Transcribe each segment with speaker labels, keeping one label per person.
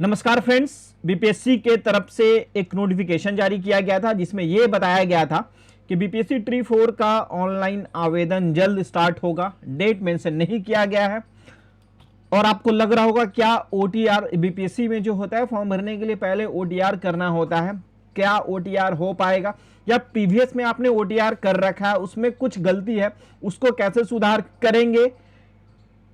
Speaker 1: नमस्कार friends, BPSC के तरफ से एक नोटिफिकेशन जारी किया गया था जिसमें यह बताया गया था कि बीपीएससी ट्री 4 का ऑनलाइन आवेदन जल्द स्टार्ट होगा। डेट मेंशन नहीं किया गया है और आपको लग रहा होगा क्या ओटीआर बीपीएससी में जो होता है फॉर्म भरने के लिए पहले ओटीआर करना होता है, क्या ओटीआर हो पाएगा या प्रीवियस में आपने ओटीआर कर रखा है उसमें कुछ गलती है उसको कैसे सुधार करेंगे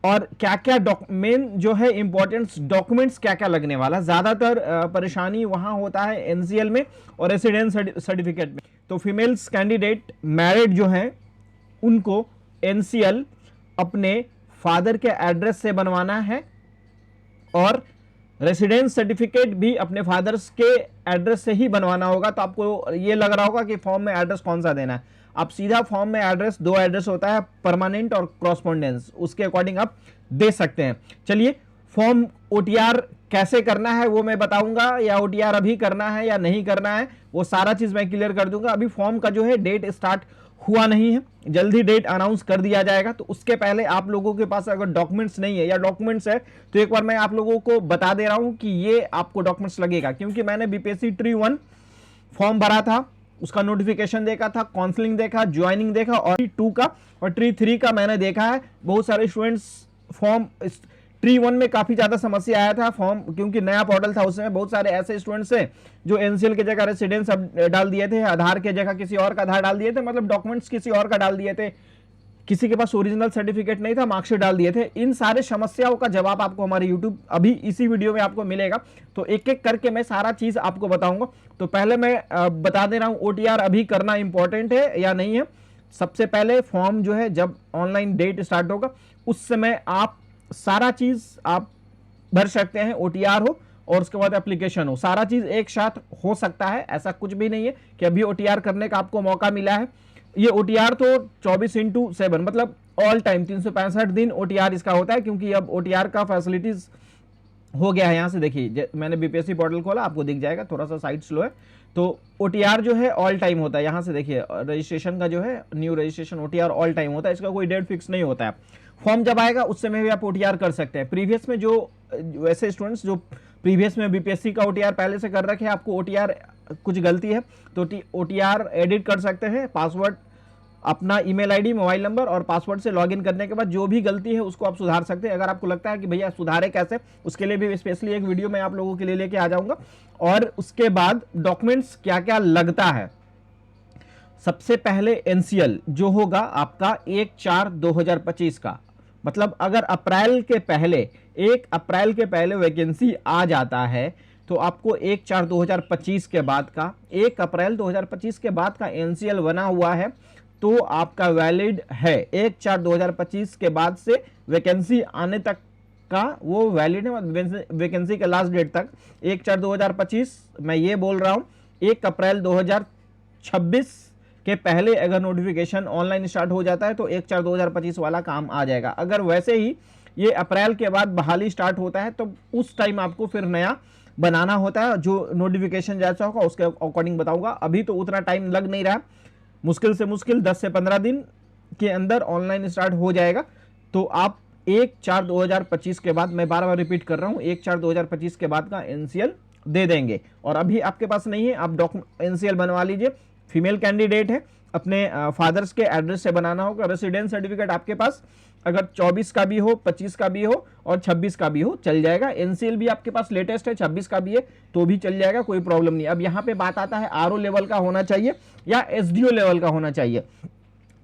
Speaker 1: और क्या क्या मेन जो है इंपॉर्टेंट डॉक्यूमेंट्स क्या क्या लगने वाला। ज्यादातर परेशानी वहां होता है एनसीएल में और रेसिडेंस सर्टिफिकेट में। तो फीमेल्स कैंडिडेट मैरिड जो हैं उनको एनसीएल अपने फादर के एड्रेस से बनवाना है और रेसिडेंस सर्टिफिकेट भी अपने फादर्स के एड्रेस से ही बनवाना होगा। तो आपको ये लग रहा होगा कि फॉर्म में एड्रेस कौन सा देना है। आप सीधा फॉर्म में एड्रेस, दो एड्रेस होता है, परमानेंट और क्रॉसपोंडेंस, उसके अकॉर्डिंग आप दे सकते हैं। चलिए, फॉर्म ओटीआर कैसे करना है वो मैं बताऊंगा, या ओटीआर अभी करना है या नहीं करना है वो सारा चीज मैं क्लियर कर दूंगा। अभी फॉर्म का जो है डेट स्टार्ट हुआ नहीं है, जल्दी डेट अनाउंस कर दिया जाएगा। तो उसके पहले आप लोगों के पास अगर डॉक्यूमेंट्स नहीं है या डॉक्यूमेंट्स है तो एक बार मैं आप लोगों को बता दे रहा हूं कि ये आपको डॉक्यूमेंट्स लगेगा, क्योंकि मैंने बीपीएससी ट्री 1 फॉर्म भरा था, उसका नोटिफिकेशन देखा था, काउंसलिंग देखा, ज्वाइनिंग देखा और ट्री 2 का और ट्री 3 का मैंने देखा है। बहुत सारे स्टूडेंट्स फॉर्म ट्री 1 में काफी ज्यादा समस्या आया था फॉर्म, क्योंकि नया पोर्टल था, उसमें बहुत सारे ऐसे स्टूडेंट्स थे जो एनसीएल की जगह रेसिडेंस डाल दिए थे, आधार की जगह किसी और का आधार डाल दिए थे, मतलब डॉक्यूमेंट्स किसी और का डाल दिए थे, किसी के पास ओरिजिनल सर्टिफिकेट नहीं था, मार्कशीट डाल दिए थे। इन सारे समस्याओं का जवाब आपको हमारे यूट्यूब अभी इसी वीडियो में आपको मिलेगा। तो एक एक करके मैं सारा चीज आपको बताऊंगा। तो पहले मैं बता दे रहा हूं ओटीआर अभी करना इंपॉर्टेंट है या नहीं है। सबसे पहले फॉर्म जो है जब ऑनलाइन डेट स्टार्ट होगा उस समय आप सारा चीज आप भर सकते हैं, ओटीआर हो और उसके बाद एप्लीकेशन हो, सारा चीज एक साथ हो सकता है। ऐसा कुछ भी नहीं है कि अभी ओटीआर करने का आपको मौका मिला है। ये ओटीआर तो 24/7 मतलब ऑल टाइम 365 दिन ओटीआर इसका होता है, क्योंकि अब ओटीआर का फैसिलिटीज हो गया है। यहां से देखिए, मैंने बीपीएससी पोर्टल खोला, आपको दिख जाएगा, थोड़ा सा साइट स्लो है। तो ओटीआर जो है ऑल टाइम होता है। यहां से देखिए, रजिस्ट्रेशन का जो है new registration OTR all time होता है, इसका कोई डेट फिक्स नहीं होता है। फॉर्म जब आएगा उस समय भी आप ओटीआर कर सकते हैं। प्रीवियस में जो वैसे स्टूडेंट्स जो प्रीवियस में बीपीएससी का ओटीआर पहले से कर रखे हैं, आपको ओटीआर कुछ गलती है तो ओटीआर एडिट कर सकते हैं। पासवर्ड, अपना ईमेल आईडी, मोबाइल नंबर और पासवर्ड से लॉगिन करने के बाद जो भी गलती है उसको आप सुधार सकते हैं। अगर आपको लगता है कि भैया सुधारे कैसे, उसके लिए भी स्पेशली एक वीडियो मैं आप लोगों के लिए लेके आ जाऊंगा। और उसके बाद डॉक्यूमेंट्स क्या क्या लगता है। सबसे पहले एनसीएल जो होगा आपका 1/4/2025 का, मतलब अगर अप्रैल के पहले 1 अप्रैल के पहले वैकेंसी आ जाता है तो आपको 1/4/2025 के बाद का, 1 अप्रैल 2025 के बाद का एनसीएल बना हुआ है तो आपका वैलिड है। 1/4/2025 के बाद से वैकेंसी आने तक का वो वैलिड है, वैकेंसी के लास्ट डेट तक 1/4/2025। मैं ये बोल रहा हूं 1 अप्रैल 2026 के पहले अगर नोटिफिकेशन ऑनलाइन स्टार्ट हो जाता है तो 1/4/2025 वाला काम आ जाएगा। अगर वैसे ही ये अप्रैल के बाद बहाली स्टार्ट होता है तो उस टाइम आपको फिर नया बनाना होता है। जो नोटिफिकेशन जैसा होगा उसके अकॉर्डिंग बताऊंगा। अभी तो उतना टाइम लग नहीं रहा, मुश्किल से मुश्किल 10 से 15 दिन के अंदर ऑनलाइन स्टार्ट हो जाएगा। तो आप 1/4/2025 के बाद, मैं बार बार रिपीट कर रहा हूं, 1/4/2025 के बाद का एनसीएल दे देंगे। और अभी आपके पास नहीं है, आप एनसीएल बनवा लीजिए। फीमेल कैंडिडेट है, अपने फादर्स के एड्रेस से बनाना होगा। रेसिडेंस सर्टिफिकेट आपके पास अगर 24 का भी हो, 25 का भी हो और 26 का भी हो चल जाएगा। एनसीएल भी आपके पास लेटेस्ट है, 26 का भी है तो भी चल जाएगा, कोई प्रॉब्लम नहीं। अब यहाँ पे बात आता है आरओ लेवल का होना चाहिए या एसडीओ लेवल का होना चाहिए।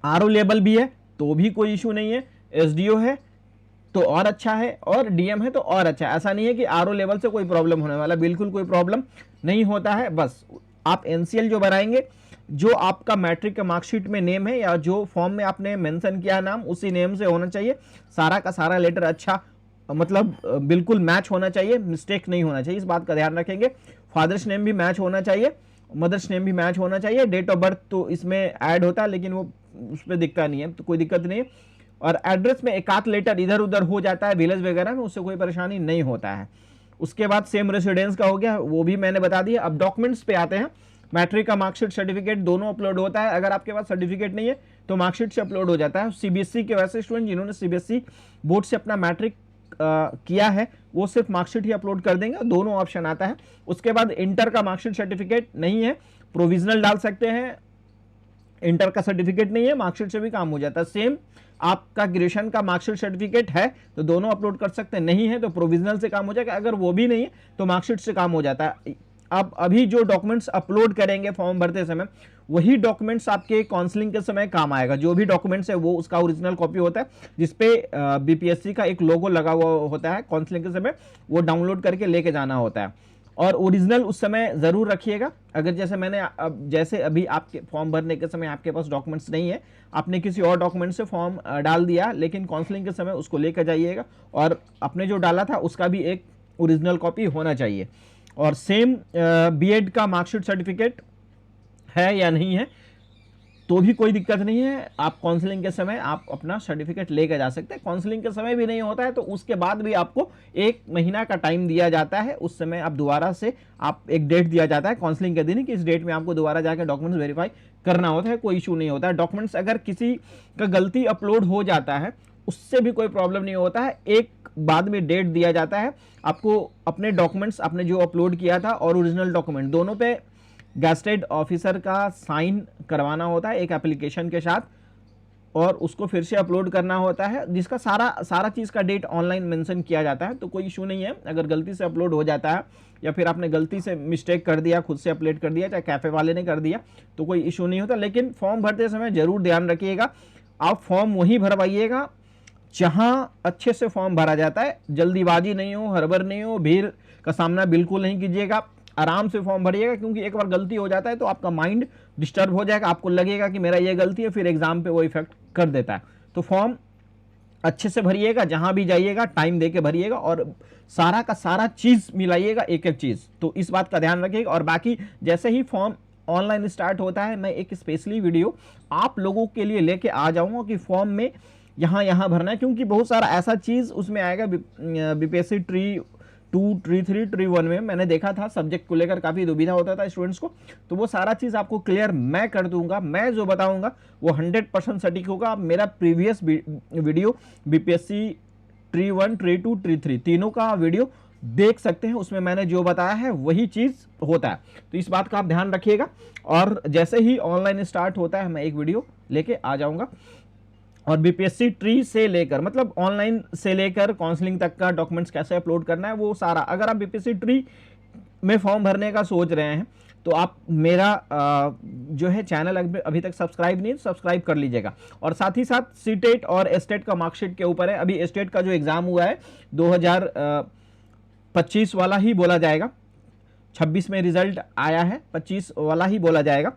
Speaker 1: आरओ लेवल भी है तो भी कोई इशू नहीं है, एसडीओ है तो और अच्छा है और डीएम है तो और अच्छा है। ऐसा नहीं है कि आरओ लेवल से कोई प्रॉब्लम होने वाला, बिल्कुल कोई प्रॉब्लम नहीं होता है। बस आप एनसीएल जो बनाएंगे, जो आपका मैट्रिक का मार्कशीट में नेम है या जो फॉर्म में आपने मेंशन किया नाम, उसी नेम से होना चाहिए। सारा का सारा लेटर अच्छा, मतलब बिल्कुल मैच होना चाहिए, मिस्टेक नहीं होना चाहिए, इस बात का ध्यान रखेंगे। फादर्स नेम भी मैच होना चाहिए, मदर्स नेम भी मैच होना चाहिए। डेट ऑफ बर्थ तो इसमें ऐड होता है लेकिन वो उस पर दिखता नहीं है, तो कोई दिक्कत नहीं है। और एड्रेस में एक आध लेटर इधर उधर हो जाता है विलेज वगैरह में, उससे कोई परेशानी नहीं होता है। उसके बाद सेम रेसिडेंस का हो गया, वो भी मैंने बता दिया। अब डॉक्यूमेंट्स पे आते हैं। मैट्रिक का मार्कशीट, सर्टिफिकेट दोनों अपलोड होता है। अगर आपके पास सर्टिफिकेट नहीं है तो मार्कशीट से अपलोड हो जाता है। सीबीएसई के वैसे स्टूडेंट जिन्होंने सीबीएसई बोर्ड से अपना मैट्रिक किया है वो सिर्फ मार्कशीट ही अपलोड कर देंगे, दोनों ऑप्शन आता है। उसके बाद इंटर का मार्कशीट सर्टिफिकेट नहीं है, प्रोविजनल डाल सकते हैं, इंटर का सर्टिफिकेट नहीं है, मार्कशीट से भी काम हो जाता है। सेम आपका ग्रेजुएशन का मार्कशीट सर्टिफिकेट है तो दोनों अपलोड कर सकते हैं, नहीं है तो प्रोविजनल से काम हो जाएगा, अगर वो भी नहीं है तो मार्कशीट से काम हो जाता है। आप अभी जो डॉक्यूमेंट्स अपलोड करेंगे फॉर्म भरते समय, वही डॉक्यूमेंट्स आपके काउंसलिंग के समय काम आएगा। जो भी डॉक्यूमेंट्स है वो उसका ओरिजिनल कॉपी होता है, जिसपे बीपीएससी का एक लोगो लगा हुआ होता है। काउंसलिंग के समय वो डाउनलोड करके लेके जाना होता है, और ओरिजिनल उस समय ज़रूर रखिएगा। अगर जैसे अभी आपके फॉर्म भरने के समय आपके पास डॉक्यूमेंट्स नहीं है, आपने किसी और डॉक्यूमेंट से फॉर्म डाल दिया, लेकिन काउंसलिंग के समय उसको लेकर जाइएगा, और आपने जो डाला था उसका भी एक ओरिजिनल कॉपी होना चाहिए। और सेम बीएड का मार्कशीट सर्टिफिकेट है या नहीं है तो भी कोई दिक्कत नहीं है, आप काउंसलिंग के समय आप अपना सर्टिफिकेट लेकर जा सकते हैं। काउंसलिंग के समय भी नहीं होता है तो उसके बाद भी आपको 1 महीना का टाइम दिया जाता है, उस समय आप दोबारा से आप एक डेट दिया जाता है काउंसलिंग के दिन कि इस डेट में आपको दोबारा जाकर डॉक्यूमेंट्स वेरीफाई करना होता है, कोई इशू नहीं होता है। डॉक्यूमेंट्स अगर किसी का गलती अपलोड हो जाता है उससे भी कोई प्रॉब्लम नहीं होता है, एक बाद में डेट दिया जाता है आपको अपने डॉक्यूमेंट्स, आपने जो अपलोड किया था और ओरिजिनल डॉक्यूमेंट दोनों पे गैजेटेड ऑफिसर का साइन करवाना होता है एक एप्लीकेशन के साथ, और उसको फिर से अपलोड करना होता है, जिसका सारा चीज़ का डेट ऑनलाइन मेंशन किया जाता है। तो कोई इशू नहीं है, अगर गलती से अपलोड हो जाता है या फिर आपने गलती से मिस्टेक कर दिया, खुद से अपलोड कर दिया, चाहे कैफे वाले ने कर दिया, तो कोई इशू नहीं होता। लेकिन फॉर्म भरते समय जरूर ध्यान रखिएगा, आप फॉर्म वहीं भरवाइएगा जहां अच्छे से फॉर्म भरा जाता है, जल्दीबाजी नहीं हो, हड़बड़ नहीं हो, भीड़ का सामना बिल्कुल नहीं कीजिएगा, आराम से फॉर्म भरिएगा। क्योंकि एक बार गलती हो जाता है तो आपका माइंड डिस्टर्ब हो जाएगा, आपको लगेगा कि मेरा ये गलती है, फिर एग्जाम पे वो इफेक्ट कर देता है। तो फॉर्म अच्छे से भरिएगा, जहां भी जाइएगा टाइम देके भरिएगा, और सारा का सारा चीज मिलाइएगा, एक एक चीज। तो इस बात का ध्यान रखिएगा। और बाकी जैसे ही फॉर्म ऑनलाइन स्टार्ट होता है, मैं एक स्पेशली वीडियो आप लोगों के लिए लेके आ जाऊंगा कि फॉर्म में यहाँ भरना है, क्योंकि बहुत सारा ऐसा चीज उसमें आएगा। बीपीएससी ट्री 2, ट्री 3, ट्री 1 में मैंने देखा था सब्जेक्ट को लेकर काफ़ी दुविधा होता था स्टूडेंट्स को, तो वो सारा चीज़ आपको क्लियर मैं कर दूंगा। मैं जो बताऊंगा वो 100% सटीक होगा। आप मेरा previous video BPSC tree 1, tree 2, tree 3 तीनों का वीडियो देख सकते हैं, उसमें मैंने जो बताया है वही चीज़ होता है। तो इस बात का आप ध्यान रखिएगा, और जैसे ही ऑनलाइन स्टार्ट होता है मैं एक वीडियो लेके आ जाऊँगा। और बीपीएससी ट्री से लेकर, मतलब ऑनलाइन से लेकर काउंसलिंग तक का डॉक्यूमेंट्स कैसे अपलोड करना है वो सारा, अगर आप बीपीएससी ट्री में फॉर्म भरने का सोच रहे हैं तो आप मेरा जो है चैनल अभी तक सब्सक्राइब नहीं, सब्सक्राइब कर लीजिएगा। और साथ ही साथ सीटेट और एस्टेट का मार्कशीट के ऊपर है। अभी एस्टेट का जो एग्ज़ाम हुआ है 2025 वाला ही बोला जाएगा, 26 में रिजल्ट आया है, 25 वाला ही बोला जाएगा।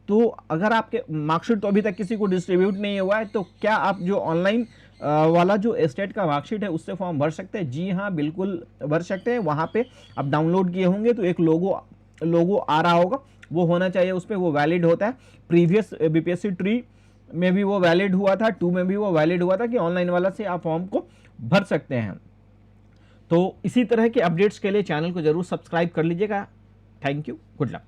Speaker 1: तो अगर आपके मार्कशीट तो अभी तक किसी को डिस्ट्रीब्यूट नहीं हुआ है, तो क्या आप जो ऑनलाइन वाला जो एस्टेट का मार्कशीट है उससे फॉर्म भर सकते हैं? जी हाँ, बिल्कुल भर सकते हैं। वहाँ पे आप डाउनलोड किए होंगे तो एक लोगो आ रहा होगा, वो होना चाहिए उस पर, वो वैलिड होता है। प्रीवियस बीपीएससी ट्री में भी वो वैलिड हुआ था, 2 में भी वो वैलिड हुआ था कि ऑनलाइन वाला से आप फॉर्म को भर सकते हैं। तो इसी तरह के अपडेट्स के लिए चैनल को जरूर सब्सक्राइब कर लीजिएगा। Thank you, good luck.